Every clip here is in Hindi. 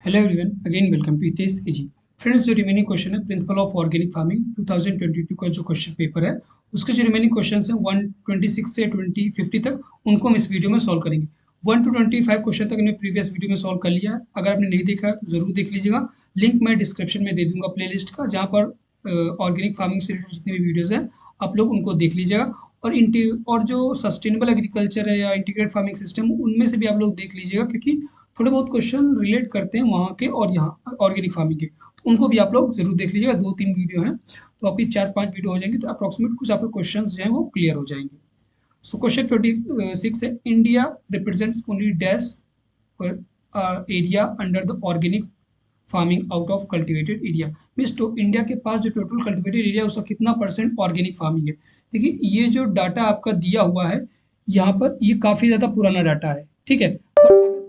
Hello everyone, again welcome to Hitesh AG. Friends, जो रिमेनिंग क्वेश्चन है प्रिंसिपल ऑफ ऑर्गेनिक फार्मिंग 2022 का जो क्वेश्चन पेपर है उसके जो रिमेनिंग क्वेश्चन है 126 से 2050 तक उनको हम इस वीडियो में सॉल्व करेंगे। 1 to 25 क्वेश्चन तक हमने प्रीवियस वीडियो में सॉल्व कर लिया है। अगर आपने नहीं देखा है तो जरूर देख लीजिएगा। लिंक मैं डिस्क्रिप्शन में दे दूंगा प्लेलिस्ट का, जहाँ पर ऑर्गेनिक फार्मिंग से रिलेटेड जितने भी वीडियोज़ हैं आप लोग उनको देख लीजिएगा। और जो सस्टेनेबल एग्रीकल्चर है या इंटीग्रेटेड फार्मिंग सिस्टम, उनमें से भी आप लोग देख लीजिएगा, क्योंकि थोड़े बहुत क्वेश्चन रिलेट करते हैं वहाँ के और यहाँ ऑर्गेनिक फार्मिंग के, तो उनको भी आप लोग जरूर देख लीजिएगा। 2-3 वीडियो हैं तो आपकी 4-5 वीडियो हो जाएंगे, तो अप्रॉक्सीमेट कुछ आपके क्वेश्चन जो हैं वो क्लियर हो जाएंगे। सो क्वेश्चन 26 है, India represents only dash area under the organic farming out of cultivated area. Means तो इंडिया के पास जो टोटल कल्टिवेटेड एरिया है उसका कितना परसेंट ऑर्गेनिक फार्मिंग है। देखिए, ये जो डाटा आपका दिया हुआ है यहाँ पर, ये काफ़ी ज़्यादा पुराना डाटा है, ठीक है।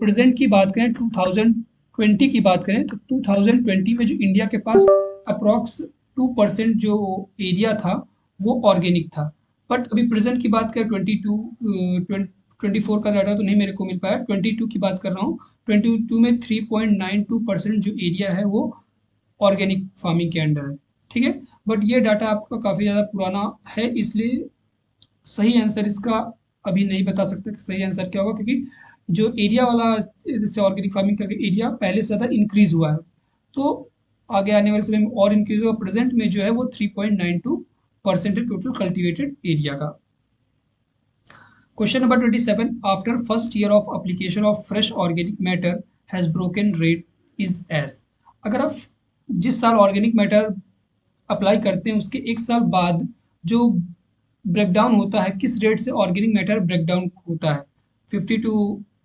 प्रेजेंट की बात करें, 2020 की बात करें, तो 2020 में जो इंडिया के पास अप्रॉक्स 2% जो एरिया था वो ऑर्गेनिक था। बट अभी प्रेजेंट की बात करें, 24 का डाटा तो नहीं मेरे को मिल पाया, 22 की बात कर रहा हूँ। 22 में 3.92% जो एरिया है वो ऑर्गेनिक फार्मिंग के अंडर है, ठीक है। बट ये डाटा आपका काफ़ी ज़्यादा पुराना है, इसलिए सही आंसर इसका अभी नहीं बता सकते कि सही आंसर क्या होगा, क्योंकि जो एरिया वाला जैसे ऑर्गेनिक फार्मिंग का एरिया पहले से ज़्यादा इंक्रीज हुआ है, तो आगे आने वाले समय में और इंक्रीज होगा। प्रेजेंट में जो है वो 3.92% है टोटल कल्टिवेटेड एरिया का। Question number 27, after first year of application of fresh organic matter has broken rate is as. अगर आप जिस साल ऑर्गेनिक मैटर अप्लाई करते हैं उसके एक साल बाद जो ब्रेकडाउन होता है, किस रेट से ऑर्गेनिक मैटर ब्रेकडाउन होता है, 50 to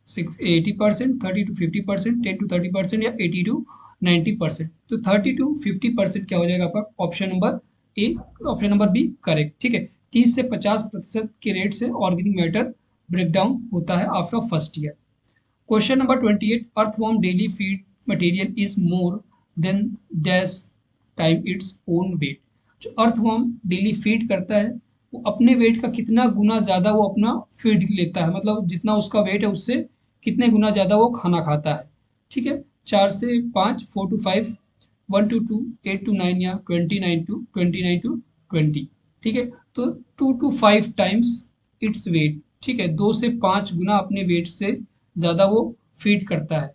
80%, 30 to 50%, 10 to 30% या 80 to 90%। तो 30 to 50% क्या हो जाएगा आपका? Option number A, option number B correct, ठीक है। 30 से 50% के रेट से ऑर्गेनिक मैटर ब्रेकडाउन होता है after first year. Question number 28, earthworm daily feed material is more than dash time its own wait. जो अर्थवॉर्म डेली फीड करता है वो अपने वेट का कितना गुना ज़्यादा वो अपना फीड लेता है, मतलब जितना उसका वेट है उससे कितने गुना ज़्यादा वो खाना खाता है, ठीक है। 4 से 5, 4 to 5, 1 to 2, 8 to 9 या 29 to 20, ठीक है। तो 2 to 5 टाइम्स इट्स वेट, ठीक है, 2 से 5 गुना अपने वेट से ज़्यादा वो फीड करता है।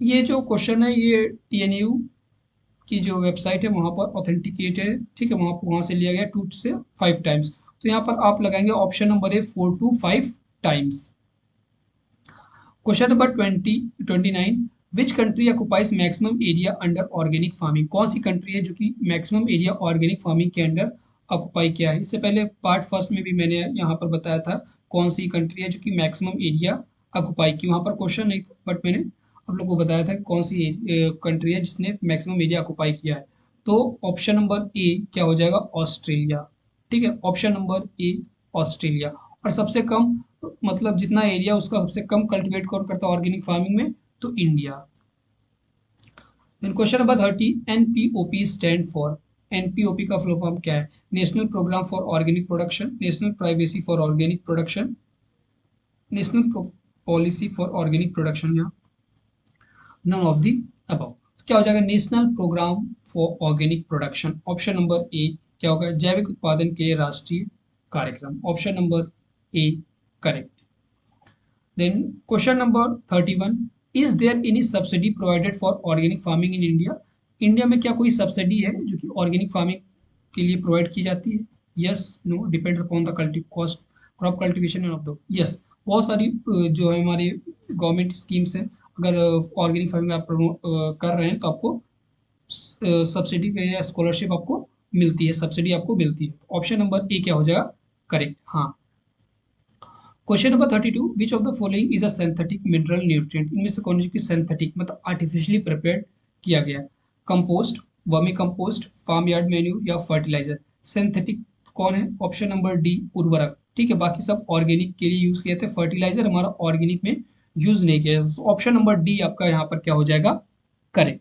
ये जो क्वेश्चन है ये TNU की जो वेबसाइट है वहाँ पर ऑथेंटिकेट है, ठीक है, वहाँ से लिया गया 2 से 5 टाइम्स। तो यहाँ पर आप लगाएंगे option number A 4 to 5 times. Question number 29, which country occupies maximum area under organic farming. कौन सी कंट्री है जो कि मैक्सिमम एरिया ऑर्गेनिक फार्मिंग के अंडर ऑक्युपाई किया है। इससे पहले पार्ट फर्स्ट में भी मैंने यहाँ पर बताया था कौन सी कंट्री है जो कि मैक्सिमम एरिया ऑक्युपाई की, वहाँ पर क्वेश्चन नहीं था बट मैंने आप लोग को बताया था कौन सी कंट्री है जिसने मैक्सिमम एरिया ऑक्युपाई किया है। तो ऑप्शन नंबर ए क्या हो जाएगा? ऑस्ट्रेलिया, ठीक है, ऑप्शन नंबर ए ऑस्ट्रेलिया। और सबसे कम, मतलब जितना एरिया उसका सबसे कम कल्टिवेट कौन करता है ऑर्गेनिक फार्मिंग में, तो India. Then question number 30, NPOP stand for. NPOP का फुल फॉर्म क्या है? National programme for organic production, national privacy for organic production, national policy for organic production, या नन ऑफ दी अबव। क्या हो जाएगा? National programme for organic production. Option number A क्या होगा? जैविक उत्पादन के लिए राष्ट्रीय कार्यक्रम, option number A correct. Then question number 31, is there any subsidy provided for organic farming in India. India में क्या कोई सब्सिडी है जो कि ऑर्गेनिक फार्मिंग के लिए प्रोवाइड की जाती है? Yes, no, depend upon the culti cost, crop cultivation of the, yes. बहुत सारी जो है हमारी गवर्नमेंट स्कीम्स हैं, अगर ऑर्गेनिक फार्मिंग आप कर रहे हैं तो आपको सब्सिडी या स्कॉलरशिप आपको मिलती है, सब्सिडी आपको मिलती है। ऑप्शन नंबर ए क्या हो जाएगा? करेक्ट, हाँ। Question number 32, which of the following is a synthetic mineral nutrient. इनमें से कौन सी सिंथेटिक मतलब आर्टिफिशियली प्रिपेयर्ड किया गया? Compost, vermi compost, farm yard manure या फर्टिलाइजर। सिंथेटिक कौन है? ऑप्शन नंबर डी उर्वरक, ठीक है। बाकी सब ऑर्गेनिक के लिए यूज किए थे, फर्टिलाइजर हमारा ऑर्गेनिक में यूज नहीं किया। ऑप्शन नंबर डी आपका यहाँ पर क्या हो जाएगा? Correct.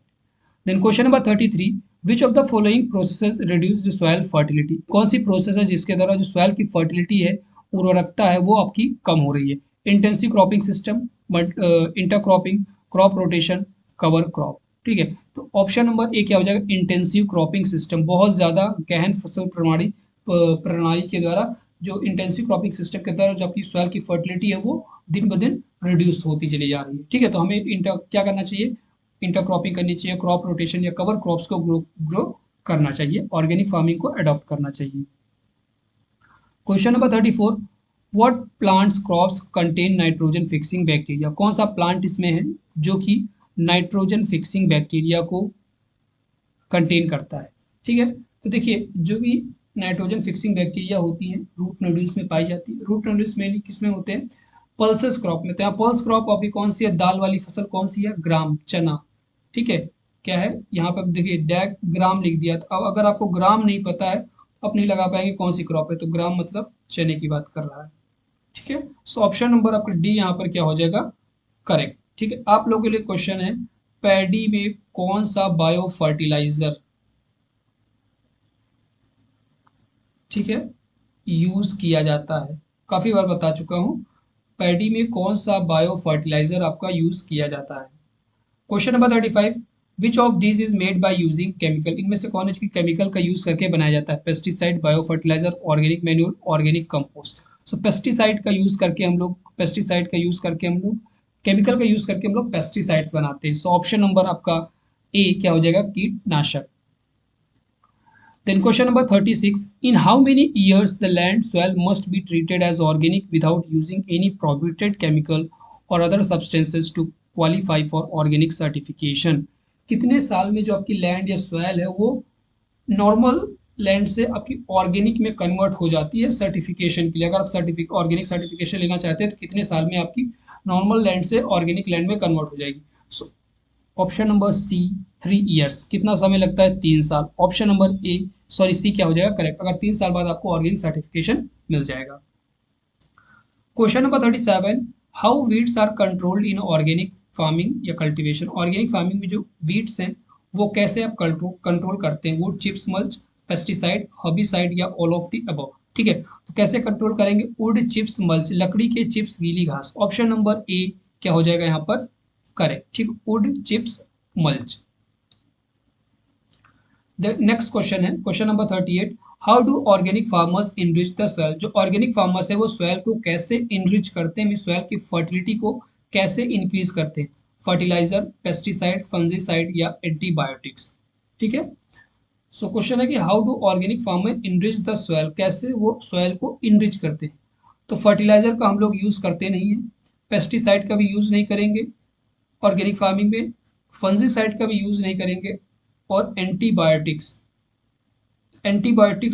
Then question number 33, which of the following processes reduce the soil fertility. कौन सी प्रोसेस है जिसके द्वारा जो सॉइल की फर्टिलिटी है, उर्वरकता है, वो आपकी कम हो रही है? Intensive cropping system, intercropping, crop rotation, cover crop. ठीक है, तो ऑप्शन नंबर ए क्या हो जाएगा, इंटेंसिव क्रॉपिंग सिस्टम, बहुत ज़्यादा गहन फसल प्रणाली के द्वारा, जो इंटेंसिव क्रॉपिंग सिस्टम के द्वारा जो आपकी सॉइल की फर्टिलिटी है वो दिन ब दिन रिड्यूस होती चली जा रही है। ठीक है, तो हमें क्या करना चाहिए, इंटरक्रॉपिंग करनी चाहिए, क्रॉप रोटेशन या कवर क्रॉप्स को ग्रो करना चाहिए, ऑर्गेनिक फार्मिंग को अडॉप्ट करना चाहिए। Question number 34, what plants crops contain nitrogen fixing bacteria, कौन सा प्लांट इसमें है जो कि नाइट्रोजन फिक्सिंग बैक्टीरिया को कंटेन करता है। ठीक है, तो देखिए जो भी नाइट्रोजन फिक्सिंग बैक्टीरिया होती हैं रूट नोड्यूल्स में पाई जाती है। रूट नोड्यूल्स मेनली किस में होते हैं, पल्सेस क्रॉप में। तो यहाँ पल्स क्रॉप अभी कौन सी है, दाल वाली फसल कौन सी है, ग्राम, चना। ठीक है, क्या है यहाँ पर देखिए डैक ग्राम लिख दिया, तो अब अगर आपको ग्राम नहीं पता है तो आप नहीं लगा पाएंगे कौन सी क्रॉप है, तो ग्राम मतलब चने की बात कर रहा है। ठीक है, सो ऑप्शन नंबर आपका डी यहाँ पर क्या हो जाएगा, करेक्ट। ठीक है, आप लोगों के लिए क्वेश्चन है, पैडी में कौन सा बायो फर्टिलाइजर, ठीक है, यूज किया जाता है। काफी बार बता चुका हूं, पैडी में कौन सा बायो फर्टिलाइजर आपका यूज किया जाता है। Question number 35, which of these is made by using chemical, इनमें से कौन है केमिकल का यूज करके बनाया जाता है, pesticide, bio fertiliser, organic manure, organic compost. So pesticide का यूज करके हम लोग केमिकल का यूज करके हम लोग पेस्टिसाइड्स बनाते हैं। सो ऑप्शन नंबर आपका ए क्या हो जाएगा, कीटनाशक। Then question number 36, in how many years the land soil must be treated as organic without using any prohibited chemical or other substances to qualify for organic certification। कितने साल में जो आपकी लैंड या सॉइल है वो नॉर्मल लैंड से आपकी ऑर्गेनिक में कन्वर्ट हो जाती है सर्टिफिकेशन के लिए। अगर आप ऑर्गेनिक सर्टिफिकेशन लेना चाहते हैं तो कितने साल में आपकी नॉर्मल लैंड से ऑर्गेनिक लैंड में कन्वर्ट हो जाएगी। So option number C 3 years, कितना समय लगता है, 3 साल। ऑप्शन नंबर सी क्या हो जाएगा, करेक्ट, अगर 3 साल बाद आपको ऑर्गेनिक सर्टिफिकेशन मिल जाएगा। Question number 37, how weeds are controlled in organic farming या कल्टीवेशन, ऑर्गेनिक फार्मिंग में जो वीड्स हैं वो कैसे आप कंट्रोल करते हैं, would chips mulch, pesticide, herbicide या ऑल ऑफ द अबव। ठीक है, तो कैसे कंट्रोल करेंगे, वुड चिप्स मल्च, लकड़ी के चिप्स, गीली घास। ऑप्शन नंबर ए क्या हो जाएगा यहाँ पर, करेक्ट। ठीक, wood chips mulch. The next question है question number 38, how do organic farmers enrich the soil, जो ऑर्गेनिक फार्मर्स है वो सॉइल को कैसे इनरिच करते हैं, सॉइल की फर्टिलिटी को कैसे इंक्रीज करते हैं, फर्टिलाइजर, पेस्टिसाइड, फंजीसाइड या एंटीबायोटिक्स। ठीक है, सो क्वेश्चन है कि how do organic farmer enrich the soil, कैसे वो सॉइल को इनरिच करते हैं। तो फर्टिलाइजर का हम लोग यूज करते नहीं है, पेस्टिसाइड का भी यूज नहीं करेंगे ऑर्गेनिक फार्मिंग में, फंजीसाइड का भी यूज नहीं करेंगे, और एंटीबायोटिक्स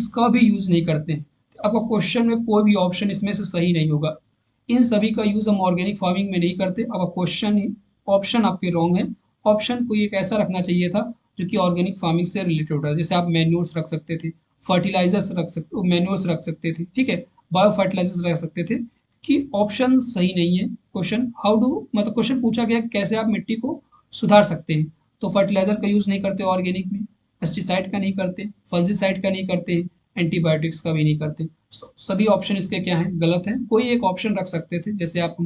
का भी यूज नहीं करते हैं। आपका क्वेश्चन में कोई भी ऑप्शन इसमें से सही नहीं होगा, इन सभी का यूज हम ऑर्गेनिक फार्मिंग में नहीं करते। अब ऑप्शन आपके रॉन्ग है। ऑप्शन कोई एक ऐसा रखना चाहिए था जो कि ऑर्गेनिक फार्मिंग से रिलेटेड होता है, जैसे आप मैन्योर्स रख सकते थे, फर्टिलाइजर्स मैन्योर्स रख सकते थे, ठीक है, बायो फर्टिलाइजर्स रख सकते थे, कि ऑप्शन सही नहीं है। क्वेश्चन हाउ डू मतलब क्वेश्चन पूछा गया कैसे आप मिट्टी को सुधार सकते हैं, तो फर्टिलाइजर का यूज नहीं करते ऑर्गेनिक में, पेस्टिसाइड का नहीं करते, फंजीसाइड का नहीं करते, एंटीबायोटिक्स का भी नहीं करते। सभी ऑप्शन इसके क्या हैं, गलत हैं। कोई एक ऑप्शन रख सकते थे, जैसे आप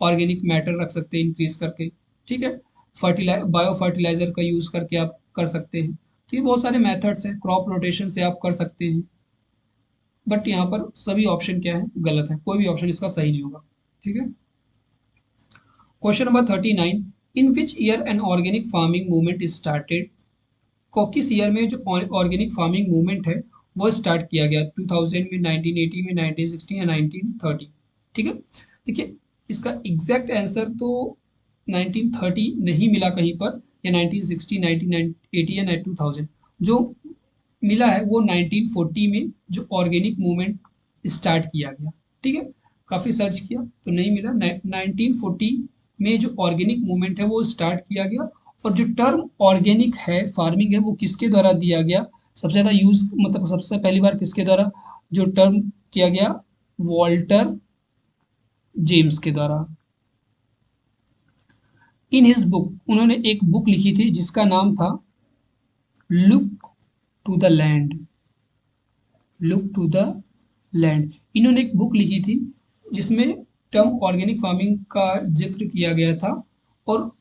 ऑर्गेनिक मैटर रख सकते हैं इंक्रीज करके, ठीक है, बायो फर्टिलाइजर का यूज करके आप कर सकते हैं। तो ये बहुत सारे मेथड्स हैं, क्रॉप रोटेशन से आप कर सकते हैं, बट यहाँ पर सभी ऑप्शन क्या है, गलत है, कोई भी ऑप्शन इसका सही नहीं होगा। ठीक है, question number 39, in which year an organic farming movement started, को किस ईयर में जो ऑर्गेनिक फार्मिंग मूवमेंट है वो स्टार्ट किया गया, 2000 में, 1980 में, 1960 या 1930। ठीक है, देखिए इसका एग्जैक्ट आंसर तो 1930 नहीं मिला कहीं पर, या 1960, 1980 या 2000, जो मिला है वो 1940 में जो ऑर्गेनिक मूवमेंट स्टार्ट किया गया। ठीक है, काफ़ी सर्च किया तो नहीं मिला। 1940 में जो ऑर्गेनिक मूवमेंट है वो स्टार्ट किया गया, और जो टर्म ऑर्गेनिक है फार्मिंग है वो किसके द्वारा दिया गया, सबसे ज़्यादा यूज मतलब सबसे पहली बार किसके द्वारा जो टर्म किया गया, वॉल्टर जेम्स के द्वारा। इन हिज बुक, उन्होंने एक बुक लिखी थी जिसका नाम था look to the land, look to the land. इन्होंने एक बुक लिखी थी जिसमें टर्म ऑर्गेनिक फार्मिंग का जिक्र किया गया था, और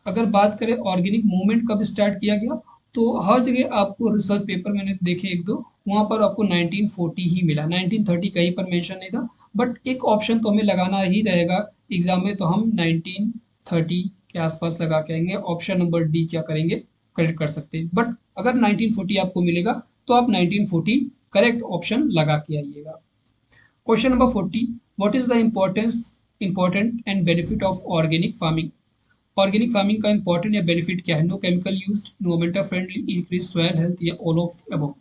अगर बात करें ऑर्गेनिक मूवमेंट कब स्टार्ट किया गया, तो हर जगह आपको रिसर्च पेपर मैंने देखे एक दो, वहां पर आपको 1940 ही मिला, 1930 कहीं पर मेंशन नहीं था। बट एक ऑप्शन तो हमें लगाना ही रहेगा एग्जाम में, तो हम 1930 के आसपास लगा के आएंगे, ऑप्शन नंबर डी क्या करेंगे, करेक्ट कर सकते हैं। बट अगर 1940 आपको मिलेगा तो आप 1940 करेक्ट ऑप्शन लगा के आइएगा। Question number 40, what is the important and benefit of organic farming. Organic farming का इंपॉर्टेंट या बेनिफिट क्या है? No chemical used, environmental friendly, increase soil health, या ऑल ऑफ द अबव।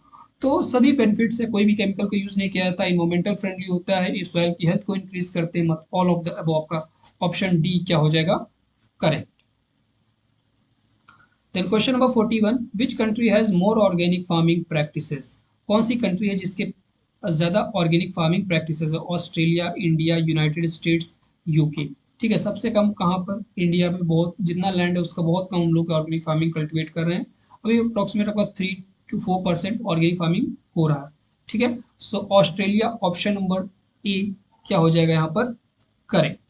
तो सभी बेनिफिट्स है, कोई भी केमिकल का यूज नहीं किया जाता, एनवायरमेंटल फ्रेंडली होता है, सॉइल की हेल्थ को इंक्रीज करते हैं, मत ऑल ऑफ द अबव का ऑप्शन डी क्या हो जाएगा, correct. Then question number 41, which country has more organic farming practices. कौन सी कंट्री है जिसके ज्यादा ऑर्गेनिक फार्मिंग प्रैक्टिसेस है? Australia, India, United States, UK. ठीक है, सबसे कम कहाँ पर? इंडिया में। बहुत जितना लैंड है उसका बहुत कम हम लोग ऑर्गेनिक फार्मिंग कल्टिवेट कर रहे हैं। अभी अप्रोक्सीमेट आपका 3 to 4% ऑर्गेनिक फार्मिंग हो रहा है। ठीक है, so Australia option number A क्या हो जाएगा यहाँ पर, correct.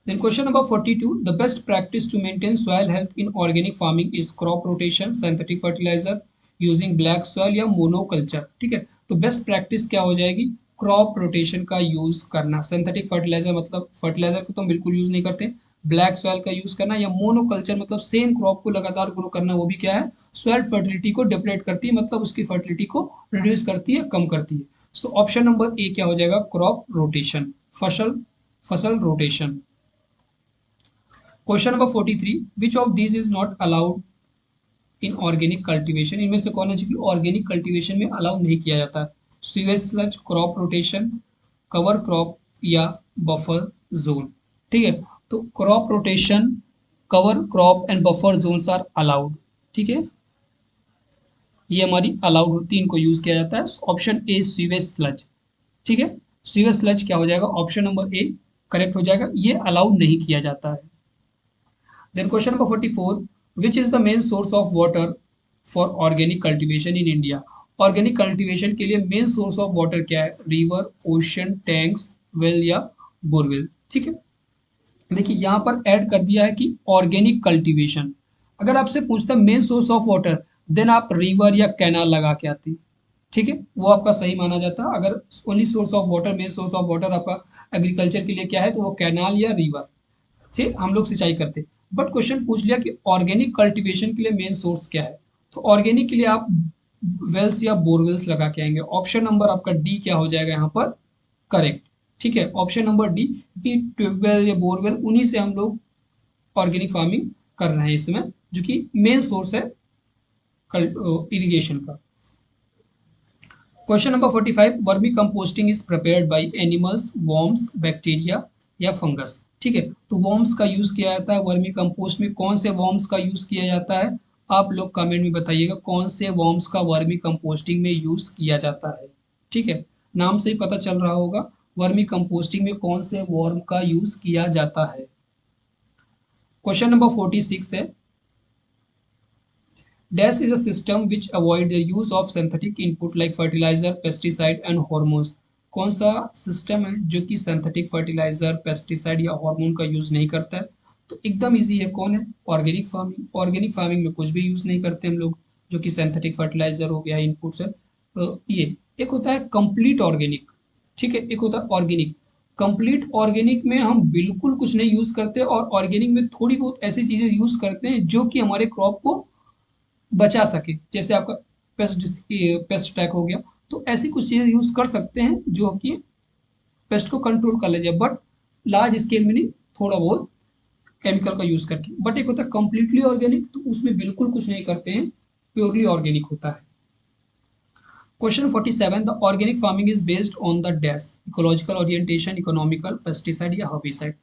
Then question number 42, the best practice to maintain soil health in organic farming is crop rotation, synthetic fertilizer, using black soil या monoculture। ठीक है, तो बेस्ट प्रैक्टिस क्या हो जाएगी, क्रॉप रोटेशन का यूज करना। सिंथेटिक फर्टिलाइजर मतलब फर्टिलाइजर को तो हम बिल्कुल यूज नहीं करते, ब्लैक सॉइल का यूज करना, या मोनोकल्चर मतलब सेम क्रॉप को लगातार ग्रो करना, वो भी क्या है, सॉइल फर्टिलिटी को डिप्लेट करती है, मतलब उसकी फर्टिलिटी को रिड्यूस करती है, कम करती है। सो ऑप्शन नंबर ए क्या हो जाएगा, क्रॉप रोटेशन, फसल फसल rotation. Question number 43, which of these is not allowed in organic cultivation. इनमें से कौन है जो कि ऑर्गेनिक कल्टीवेशन में अलाउ नहीं किया जाता है? Sewage sludge, crop rotation, cover crop, या बफर जोन। ठीक है, तो crop rotation, cover crop and buffer zones are allowed. ठीक है, ये हमारी अलाउड होती है, इनको यूज किया जाता है। Option A sewage sludge. ठीक है, सीवेज स्लज क्या हो जाएगा, ऑप्शन नंबर ए करेक्ट हो जाएगा, ये अलाउड नहीं किया जाता है। Then question number 44, which is the main source of water for organic cultivation in India? Organic cultivation के लिए main source of water क्या है? River, ocean, tanks, well या borewell। ठीक है, देखिए यहाँ पर ऐड कर दिया है कि ऑर्गेनिक कल्टीवेशन। अगर आपसे पूछता main source of water, then आप रिवर या कैनाल लगा के आती। ठीक है, वो आपका सही माना जाता। अगर only source of water, main source of water आपका एग्रीकल्चर के लिए क्या है, तो वो कैनाल या रिवर से हम लोग सिंचाई करते। बट क्वेश्चन पूछ लिया कि ऑर्गेनिक कल्टीवेशन के लिए मेन सोर्स क्या है, तो ऑर्गेनिक के लिए आप वेल्स या बोरवेल्स लगा के आएंगे। ऑप्शन नंबर आपका डी क्या हो जाएगा यहाँ पर, करेक्ट। ठीक है, ऑप्शन नंबर डी, कि ट्यूबवेल या बोरवेल, उन्हीं से हम लोग ऑर्गेनिक फार्मिंग कर रहे हैं इस समय, जो कि मेन सोर्स है इरिगेशन का। Question number 45, vermi composting is prepared by animals, worms, bacteria या फंगस। ठीक है, तो वॉर्म्स का यूज किया जाता है वर्मी कंपोस्ट में। कौन से वॉर्म्स का यूज किया जाता है, आप लोग कमेंट में बताइएगा, कौन से वॉर्म्स का वर्मी कंपोस्टिंग में यूज किया जाता है। ठीक है, नाम से ही पता चल रहा होगा वर्मी कंपोस्टिंग में कौन से वॉर्म का यूज किया जाता है। क्वेश्चन नंबर 46 है, dash is a system which avoid the use of synthetic input like fertilizer, pesticide and hormones. कौन सा सिस्टम है जो कि सिंथेटिक फर्टिलाइजर, पेस्टिसाइड या हार्मोन का यूज नहीं करता है? तो एकदम इजी है, कौन है, ऑर्गेनिक फार्मिंग। ऑर्गेनिक फार्मिंग में कुछ भी यूज नहीं करते हम लोग, जो कि सिंथेटिक फर्टिलाइजर हो गया, इनपुट्स है। तो ये एक होता है कंप्लीट ऑर्गेनिक। ठीक है, एक होता है ऑर्गेनिक। कंप्लीट ऑर्गेनिक में हम बिल्कुल कुछ नहीं यूज करते, और ऑर्गेनिक में थोड़ी बहुत ऐसी चीजें यूज करते हैं जो कि हमारे क्रॉप को बचा सके, जैसे आपका पेस्ट अटैक हो गया, तो ऐसी कुछ चीजें यूज कर सकते हैं जो कि पेस्ट को कंट्रोल कर ले जाए, बट लार्ज स्केल में नहीं, थोड़ा बहुत केमिकल का यूज करके। बट एक होता है कंप्लीटली ऑर्गेनिक, तो उसमें बिल्कुल कुछ नहीं करते हैं, प्योरली ऑर्गेनिक होता है। Question 47, the organic farming is based on the dash, ecological orientation, economical, pesticide या हर्बिसाइड।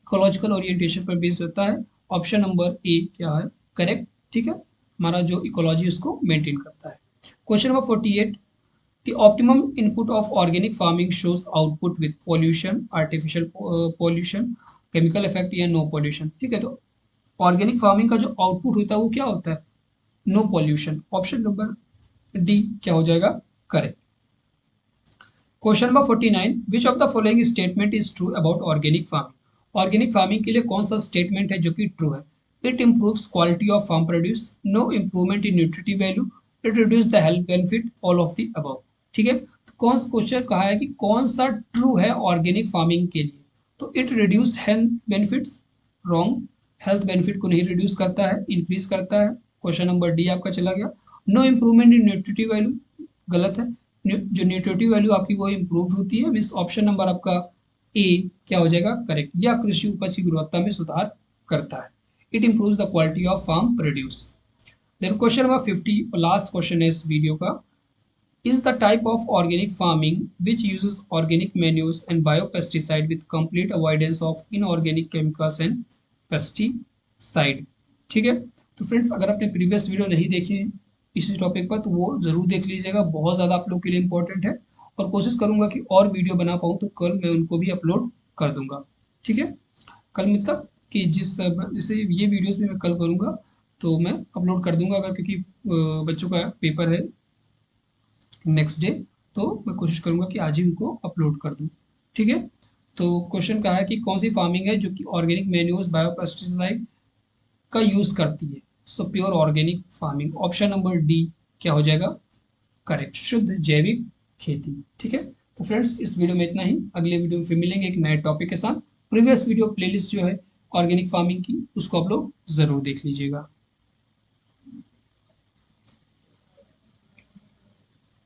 इकोलॉजिकल ओरिएंटेशन पर बेस्ड होता है, ऑप्शन नंबर ए क्या है, करेक्ट। ठीक है, हमारा जो इकोलॉजी उसको मेंटेन करता है। Question number 48, the optimum input of organic farming shows output with pollution, artificial pollution, chemical effect या no pollution। ठीक है, तो ऑर्गेनिक फार्मिंग का जो आउटपुट होता है वो क्या होता है, no pollution. Option number D क्या हो जाएगा, correct. Question number 49, which of the following statement is true about organic farming. Organic farming के लिए कौन सा स्टेटमेंट है जो कि ट्रू है? It improves quality of farm produce, no improvement in nutritive value, it reduce the health benefit, all of the above. ठीक है, तो कौन सा क्वेश्चन कहा है कि कौन सा ट्रू है ऑर्गेनिक फार्मिंग के लिए? तो it reduce health benefits, wrong, health benefit को नहीं रिड्यूस करता है, इंक्रीज करता है। क्वेश्चन नंबर डी आपका चला गया। No improvement in nutritive value, गलत है। जो न्यूट्रिटिव वैल्यू आपकी वो इम्प्रूव होती है, मीन्स ऑप्शन नंबर आपका ए क्या हो जाएगा करेक्ट, या कृषि उपज की गुणवत्ता में सुधार करता है। It improves the quality of farm produce. Then question number 50, last question है इस वीडियो का, is the type of organic farming which uses organic manures and biopesticide with complete avoidance of inorganic chemicals and pesticide। ठीक है, तो फ्रेंड्स अगर आपने प्रीवियस वीडियो नहीं देखी है इसी टॉपिक पर तो वो जरूर देख लीजिएगा, बहुत ज़्यादा आप लोग के लिए इंपॉर्टेंट है। और कोशिश करूंगा कि और वीडियो बना पाऊँ तो कल मैं उनको भी अपलोड कर दूंगा। ठीक है, कल मतलब कि जैसे ये वीडियोस भी मैं कल करूंगा तो मैं अपलोड कर दूंगा, अगर क्योंकि बच्चों का पेपर है नेक्स्ट डे, तो मैं कोशिश करूंगा कि आज ही उनको अपलोड कर दूं। ठीक है, तो क्वेश्चन कहा है कि कौन सी फार्मिंग है जो कि ऑर्गेनिक मैन्यूर्स बायोपेस्टिसाइड का यूज करती है? So pure organic farming, option number D क्या हो जाएगा करेक्ट, शुद्ध जैविक खेती। ठीक है, तो फ्रेंड्स इस वीडियो में इतना ही, अगले वीडियो में फिर मिलेंगे एक नए टॉपिक के साथ। प्रीवियस वीडियो प्लेलिस्ट जो है ऑर्गेनिक फार्मिंग की उसको आप लोग जरूर देख लीजिएगा।